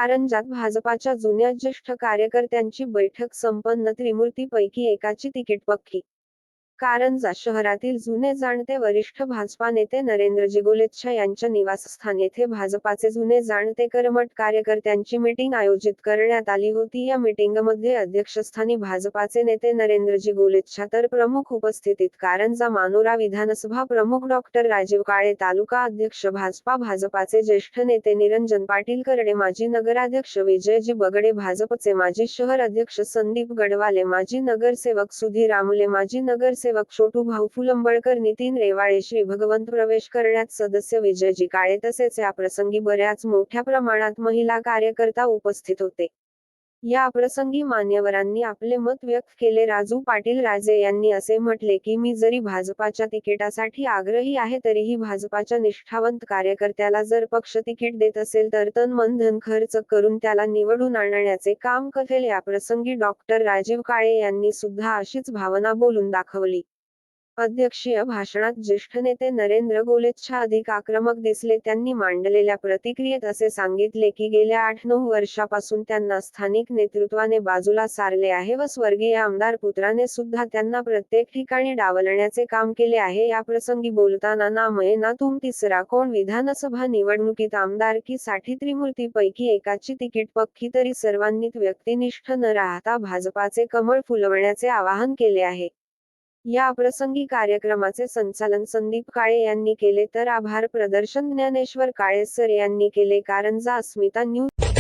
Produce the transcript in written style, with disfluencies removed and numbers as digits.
कारंजात भाजपाच्या जुन्या ज्येष्ठ कार्यकर्त्यांची बैठक संपन्न, त्रिमूर्तीपैकी एकाची तिकीट पक्की. कारंजा शहरातील जुने जाणते वरिष्ठ भाजपा नेते नरेंद्रजी गोलेच्छा यांच्या निवासस्थान येथे भाजपाचे जुने जाणते कर्मठ कार्यकर्त्यांची मीटिंग आयोजित करण्यात आली होती. या मीटिंगमध्ये अध्यक्षस्थानी भाजपाचे नेते नरेंद्रजी गोलेच्छा तर प्रमुख उपस्थितीत कारंजा मानोरा विधानसभा प्रमुख डॉक्टर राजीव काळे, तालुका अध्यक्ष भाजपाचे ज्येष्ठ नेते निरंजन पाटील करडे, माजी नगराध्यक्ष विजयजी बगडे, भाजपचे माजी शहर अध्यक्ष संदीप गडवाले, माजी नगरसेवक सुधीर आमुले, माजी नगरसेवक छोटू भाऊ फुलंबळकर, नितीन रेवाळे, श्री भगवंत प्रवेश करण्यात सदस्य विजयजी काळे तसेच या प्रसंगी बऱ्याच मोठ्या प्रमाणात महिला कार्यकर्ता उपस्थित होते. या प्रसंगी मान्यवरांनी आपले मत व्यक्त केले. राजू पाटील राजे यांनी असे म्हटले की मी जरी भाजपाच्या तिकिटासाठी आग्रही आहे तरीही भाजपाच्या निष्ठावंत कार्यकर्त्याला जर पक्ष तिकीट देत असेल तर तन मन धन खर्च करून त्याला निवडून आणण्याचे काम करेल. या प्रसंगी डॉक्टर राजीव काळे यांनी सुद्धा अशीच भावना बोलून दाखवली. अध्यक्षीय भाषणात ज्येष्ठ नेते नरेंद्र गोलेच्छा अधिक आक्रमक दिसले. त्यांनी मांडलेल्या प्रतिक्रियेत असे सांगितले की गेल्या 8-9 वर्षापासून त्यांना स्थानिक नेतृत्वाने बाजूला सारले आहे व स्वर्गीय आमदार पुत्राने सुद्धा त्यांना प्रत्येक ठिकाणी डावलण्याचे काम केले आहे. या प्रसंगी बोलताना ना मैं ना तुम तिसरा कोण विधानसभा निवडणुकीत आमदारकीसाठी त्रिमूर्तीपैकी एकाची तिकीट पक्की तरी सर्वांनीच व्यक्तिनिष्ठ न राहता भाजपाचे कमळ फुलवण्याचे आवाहन केले आहे. या प्रसंगी कार्यक्रमाचे संचालन संदीप काळे यांनी केले तर आभार प्रदर्शन ज्ञानेश्वर काळे सर यांनी केले. कारंजा अस्मिता न्यूज.